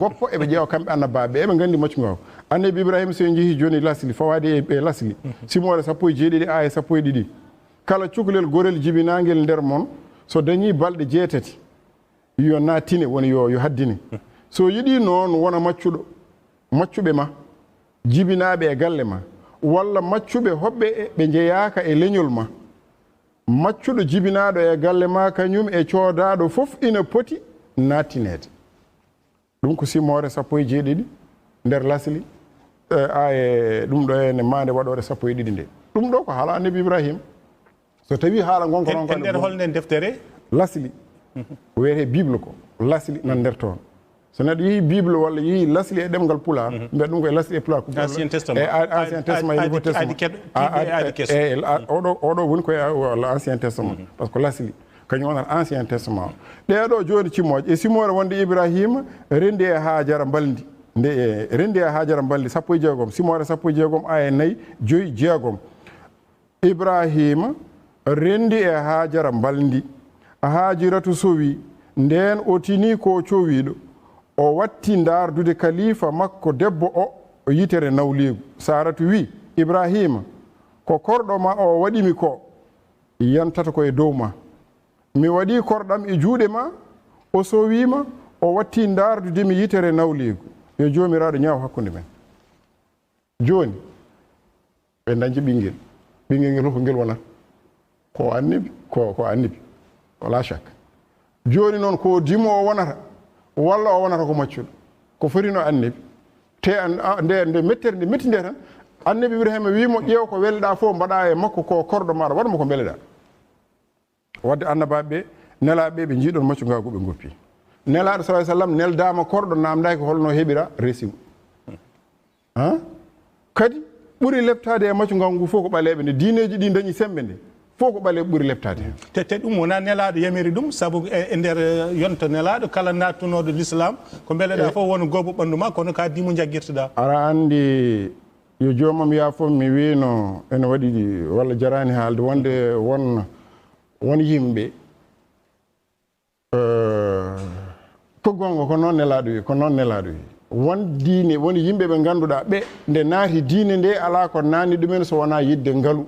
woppo eɓe ƴeewa kamɓe annabaɓe eɓe gandi maccu ngako annabi ibrahima so jeehi joni lasli fawade e lasli simore 17 aya 12 kala cukalel gorel jibinagel nder mon so dañi balɗe 8 yo natine woni yo haddine so yiɗi noon wona maccuɓe ma jibinaɓe e galle ma walla maccuɓe hoɓɓe ɓe jeeyaka e leñol ma maccuɗo jibinaɗo e galle ma kañum e coodaɗo fof ina poti nattinede ɗum ko simore 17 nder lasli aye ɗum ɗo ene mande waɗore 12 nde ɗum ɗo ko haala annabi ibrahima so tawi haala gonko noon nder holnden deftere lasli wiyete bible ko lasli nan nder toon so neɗɗo yeehi bible walla yeehi lasli e ɗemgal pulaar mbiya ɗum koye lasli e pulaar ancien testament ancien testament e nouveau testament oɗo woni koye ancien testament par ce que lasli kañum wonata ancien testament ɗeɗo joni cimmoje e simore wonde ibrahima rendi e haajara mbaldi nde rendi e haajara mbaldi 16 simore 16 aya 4 5 6 ibrahima rendi e haajara mbaldi haajiratu sowi nden o tini ko cowiɗo o watti dardude kalifa makko debbo o yitere nawligu saratu wi ibrahima ko korɗo ma o waɗimi ko yantata koye dow ma mi waɗi korɗam e juuɗe ma o sowima o watti dardudemi yitere nawligu yo jomiraɗo ñaaw hakkude men joni ɓe dañƴi ɓinguel ngel ko ngel wonata ko annabi ko annabi wala chak joni noon ko dimo o wonata walla o wonata ko maccuɗo ko forino annabi te nde mettere nde metti nde tan annabi ibrahima wimo ƴeew ko welɗa fof mbaɗa e makko ko korɗo maɗa waɗmo ko beleɗa wadde annabaɓe nelaɓe ɓe jiiɗon maccu ngagu ɓe goppi nelaɗo sa sallam neldama korɗo namdaki ko holno heɓira resiw kadi ɓuuri leptade e maccu ngagu ngu fof ko ɓaleɓe nde diineji ɗi dañi sembe nde fof ko ɓaleɓe ɓuuri leptade hen te ɗum wona nelaɗo yamiri ɗum saabu e nder yonta nelaɗo kala nattunoɗo l'islam ko beleɗa fof wona gobo ɓandu ma kono ka dimo jagguirtoɗa ara andi yo jomam yaafo mi wino ene waɗi walla jarani haalde wonde won yimɓe ko gonga ko noon nelaɗo wi ko noon nelaɗo wi won diine won yimɓe ɓe ganduɗa ɓe nde naati diine nde ala ko nanni ɗumen so wona yidde ngaalu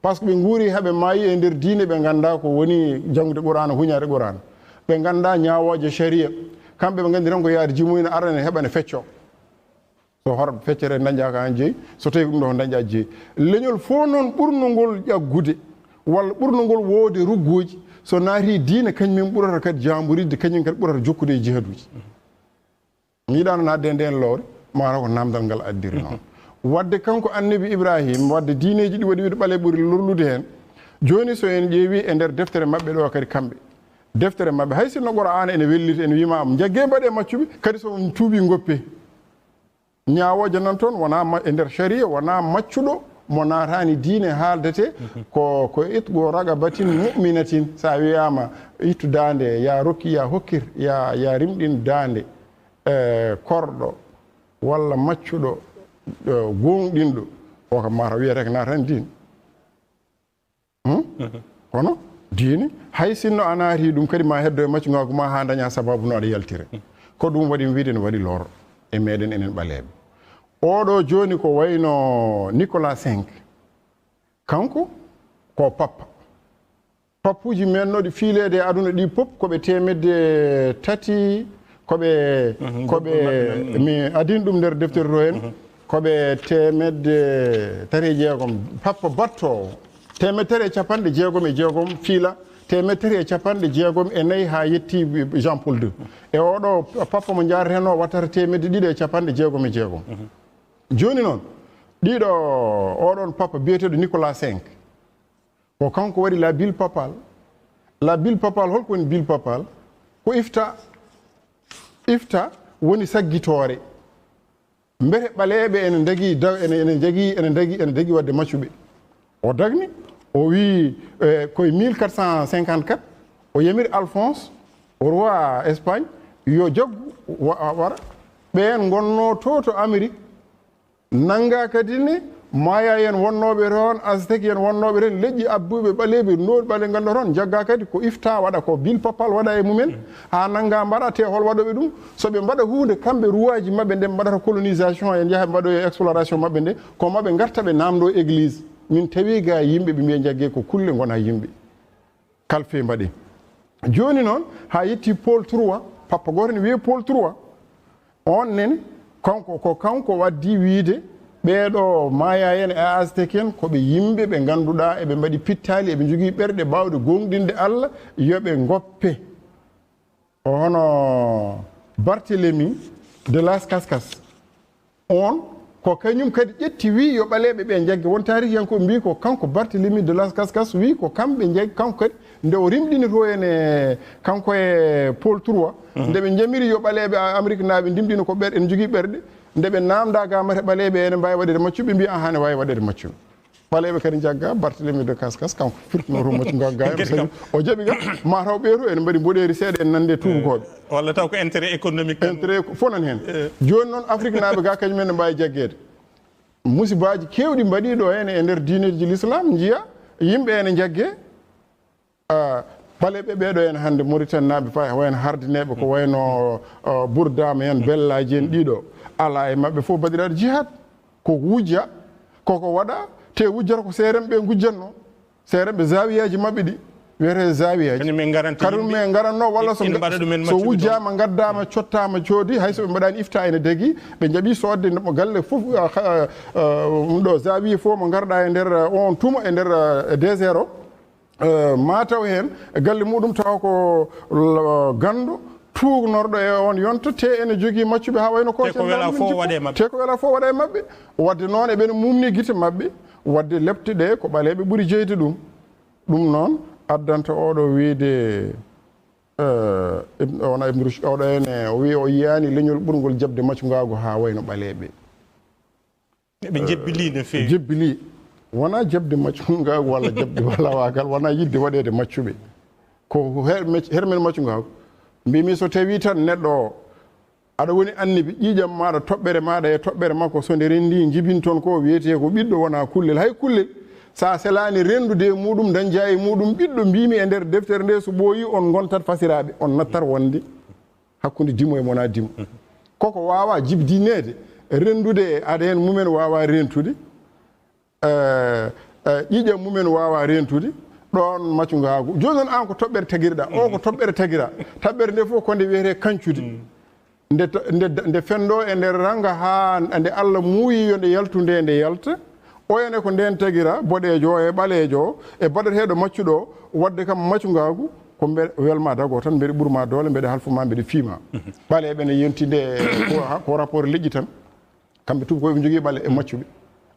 par ce que ɓe guuri haɓe maayi e nder diine ɓe ganda ko woni janggude qur'ana huñade qur'ana ɓe ganda ñawoje sharia kamɓe ɓe gandi tan ko yaade jimuyno arane heɓane fecco so hoto feccere dañƴa ko han jeeyi so tawi ɗum ɗo ko dañƴa jeeyi leñol fof noon ɓurnugol ƴaggude walla ɓurnugol woode ruggoji so naati diine kañumen ɓurata kadi jamburidde kañum kadi ɓurata jokkude e jihaduji mi yiɗano nadde e nden lowre mataw ko namdal ngal addiri noon wadde kanko annabi ibrahima wadde diineji ɗi waɗi wiide ɓale ɓuuri lorlude hen joni so en ƴeewi e nder deftere mabɓe ɗo kadi kamɓe deftere mabɓe hay sinno qur'ana ene wellita ene wima jagge mbaɗe maccuɓe kadi so tuubi goppe ñawoje nan toon wona e nder sharia wona maccuɗo mo natani diine haaldete ko itgo ragabatin mu'minatin sa wiyama ittu dande ya rokki ya hokkir ya rimɗin dande korɗo walla maccuɗo gonɗinɗo o kam mata wiyete ko natani diine kono diine hay sinno a naati ɗum kadi ma heddo e maccu ngagu ma ha daña sababu no aɗa yaltire ko ɗum waɗi wiide ne waɗi lor e meɗen enen ɓaleɓe oɗo joni ko wayno Nicolas V kanko ko pappa pappuji mennoɗi fiilede e aduna ɗi pop koɓe 300 koɓe mi adin ɗum nder deftere to hen koɓe 360 pappa battowo 360 fiila 364 ha yetti Jean Paul II e oɗo pappa mo jareten o wattata 266 joni noon ɗiɗo oɗon papa biyeteɗo Nicolas V ko kanko waɗi la bille papale holko woni bille papale ko ifta woni saggitore mbete ɓaleɓe ene dagui wadde maccuɓe o dagni o wi koye 1454 o yamiri Alphonse roi Espagne yo jaggu wara ɓen gonno to Amérique nanga kadi ne maya en wonnoɓe toon aztec en wonnoɓe ten leƴƴi abbuɓe ɓaleɓe noɗi ɓale ganda toon jagga kadi ko ifta waɗa ko bil papal waɗa e mumen ha nangga mbaɗa te hol waɗoɓe ɗum soɓe mbaɗa hunde kamɓe ruwaji mabɓe nde mbaɗata colonisation en jaaha mbaɗoye exploration mabɓe nde ko mabɓe garta ɓe namdo église min tawi ga yimɓe ɓe mbiya jaggue ko kulle gona yimɓe kalfe mbaɗi joni noon ha yetti pôle 3 pappa goto ne wiye pôle 3 on nene kanko waddi wiide ɓeeɗo maya en e aztec en koɓe yimɓe ɓe ganduɗa eɓe mbaɗi pittali eɓe jogui ɓerɗe bawɗe gonɗinde Allah yoɓe goppe hono Barthélemy de las Cascas on ko kañum kadi ƴetti wi yo ɓaleɓe ɓe jagge won tarihiyankoɓe mbi ko kanko Barthélemy de las Cascas wi ko kamɓe jaggi kanko kadi nde o rimɗini to ene kanko e pôle 3 nde ɓe jamiri yo ɓaleɓe Amérique naaɓe ndimɗino ko ɓerɗe ene jogui ɓerɗe nde ɓe namda gamata ɓaleɓe ene mbawi waɗede maccuɓe mbi hane wawi waɗede maccuɓe ɓaleɓe kadi jagga Barthélemy de Cascas kanko firtinoto maccu ga sabi o jaaɓi ga mataw ɓeeto ene mbaɗi mboɗeri seeɗa en nande tubakoɓe walla taw ko intérêt économique intérêt fof nan hen joni noon Afrique naaɓe ga kañumen ne mbawi jaggede musibaji kewɗi mbaɗiɗo hen e nder diineji l'islam jiiya yimɓe ene jaggue ɓaleɓe ɓeeɗo en hande Mauritanie naaɓe fa wayno hardineɓe ko wayno Bourdama en bellaji en ɗiɗo ala e mabɓe fof baɗiraɗo jihad ko wujja koko waɗa te wujjata ko seremɓe gujjanno seremɓe zawiyaji mabɓe ɗi wiyete zawiyaji kaɗum e garanno walla so wujjama gaddama cottama coodi hayso ɓe mbaɗani ifta ene degui ɓe jaaɓi sodde galle foof ɗum ɗo zawiya fof mo garɗa e nder on tuma e nder désert o mataw hen galle muɗum taw ko gando tuugnorɗo e on yonta te ene jogui maccuɓe ha wayno ko te ko wela fof waɗa e mabɓe wadde noon eɓene mumni guite mabɓe wadde lepte ɗe ko ɓaleɓe ɓuuri jeyde ɗum noon addanta oɗo wiide wona Ibn Rushd oɗo ene o wi o yiyani leñol ɓurgol jabde maccu ngago ha wayno ɓaleɓe ɓe jebbili no fewi jebbili wona jabde maccu ngago walla jabde walla wagal wona yidde waɗede maccuɓe ko hermen maccu ngago mbimi so tawi tan neɗɗo o aɗa woni annibi ƴiƴam maɗa toɓɓere maɗa e toɓɓere makko so nde rendi jibin toon ko wiyete ko ɓiɗɗo wona kullel hay kullel sa selani rendude e muɗum dañja e muɗum ɓiɗɗo mbimi e nder deftere nde so ɓooyi on gontat fasiraɓe on nattat wonde hakkude dimo e mona dimo koko wawa jibdinede rendude e aɗa hen mumen wawa rentude ƴiƴam mumen wawa rentude ɗon maccu ngagu joni noon an ko toɓɓere tagirɗa o ko toɓɓere tagira taɓɓere nde fof ko nde wiyete kancude nde fendo e nder ranga ha nde Allah muuyi yo nde yaltunde nde yalta o ene ko nden tagira boɗejo e ɓalejo e baɗateɗo maccuɗo wadde kam maccu ngagu ko welma dago tan mbeɗa ɓuurma doole mbeɗa halfuma mbeɗa fiima ɓaleɓe ne yentinde ko rapport leƴƴi tan kamɓe tubakoɓe jogui ɓale e maccuɓe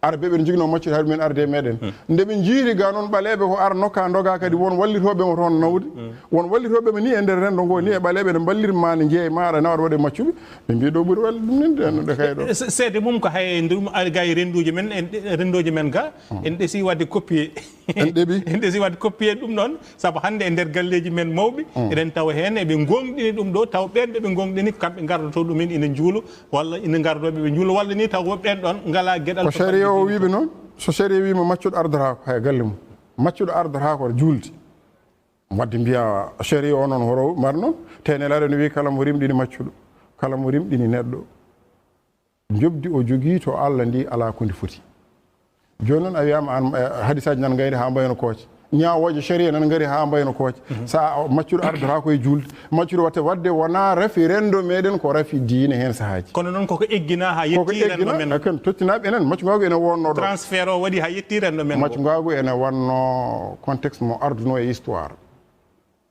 arɓe ɓe jogino maccude haɗumen arde e meɗen nde ɓe jiiri ga noon ɓaleɓe ko ara nokka doga kadi won wallitoɓemo toon nawde won wallitoɓema ni e nder rendo ngo ni e ɓaleɓe ne ballirma ne jeeya maɗa nawɗa waɗe maccuɓe ɓe mbi ɗo ɓuuri walde ɗum ninde ɗe kayɗo seede mum ko hay ndum ga e renduji men ga en ɗeesi wadde copier en ɗeeɓi en ɗeesi wadde copier ɗum ɗon saabu hande e nder galleji men mawɓe eɗen tawa hen eɓe gonɗini ɗum ɗo taw ɓen ɓeɓe gonɗini kamɓe gardoto ɗumen ina juulo walla ina gardoɓe ɓe juulo walla ni taw woɓɓen ɗon ngala gueɗal o wiɓe noon so série wima maccuɗo ardata ko hay galle mum maccuɗo ardata ko julde wadde mbiya série o noon horo mar noon te nelaɗo ne wi kala mo rimɗini maccuɗo kala mo rimɗini neɗɗo jobdi o jogui to Allah ndi ala konde foti joni noon a wiyama an hadisaji nan gayri ha mbayno kooce ñawoje série nan gari ha mbayno kooce sa maccuɗo ardata koye julde maccuɗo watte wadde wona rafi rendo meɗen ko rafi diine hen sahaji kono noon koko eggina ha yetti rendo men kan tottinaɓe enen maccu ngagu ene wonno ɗo transfert o waɗi ha yetti rendo men maccu ngagu ene wanno contexte mo arduno e histoire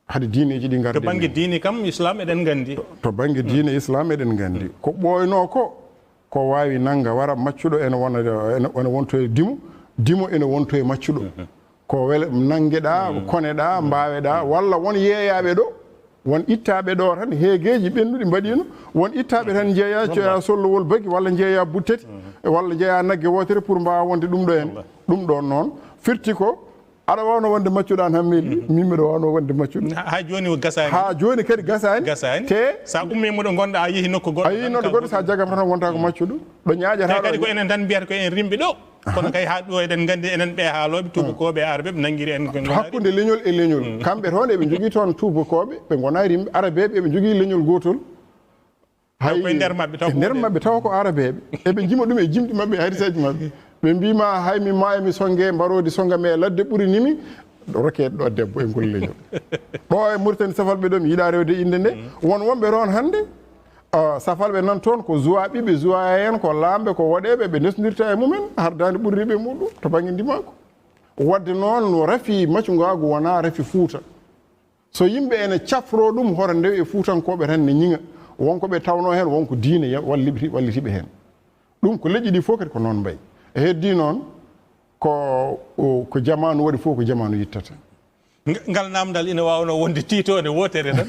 hade diineji ɗi gardi to banggue diine kam islam eɗen gandi to banggue diine islam eɗen gandi ko ɓoyno ko wawi nanga wara maccuɗo ene wonto e dimo ene wonto e maccuɗo ko wele nangueɗa koneɗa mbaweɗa walla won yeeyaɓe ɗo won ittaɓe ɗo tan heegueji ɓennuɗi mbaɗino won ittaɓe tan jeeya coya sollowol bagui walla jeeya butteti walla jeeya naggue wotere pour mbawa wonde ɗum ɗo hen ɗum ɗon noon firti ko aɗa wawno wonde maccuɗa an Hammee min mbiɗa wawno wonde maccuɗo ha joni gasani ha joni kadi gasani te sa ummi muɗo gonɗa a yeehi nokku goɗɗo a yeehi nokku goɗɗo sa jagam tan wonta ko maccuɗo ɗo ñaƴata kadi ko enen tan mbiyata ko en rimɓe ɗo kono kay ha ɗo eɗen gandi enen ɓe haaloɓe tubakoɓe e arabe ɓe nanguiri en hakkude leñol e leñol kamɓe toon eɓe jogui toon tubakoɓe ɓe gonari yimɓe arabeɓe eɓe jogui leñol gotol hay nder mabɓe taw ko arabeɓe eɓe jima ɗum e jimɗi mabɓe harisaji mabɓe ɓe mbima hay mi ma emi songue mbarodi songame e ladde ɓuuri nimi rokeɗe ɗo debbo e ngol leñol ɗo e Mauritanie safalɓe ɗo mi yiiɗa rewde inde nde won wonɓe toon hannde safalɓe nan toon ko joie ɓiɓe joie en ko lamɓe ko waɗeɓe ɓe ndesnodirta e mumen hardade ɓurriɓe muɗum to banggue ndimako wadde noon no rafi maccugagu wona rafi Fouta so yimɓe ene cafro ɗum hoto ndew e Fuutankoɓe tan ne ñiŋa wonko ɓe tawno hen wonko diine wallitiɓe hen ɗum ko leƴƴi ɗi fof kadi ko noon mbayi e heddi noon ko jamanu waɗi fof ko jamanu yittata ngal namdal ina wawno wonde titode wotere tan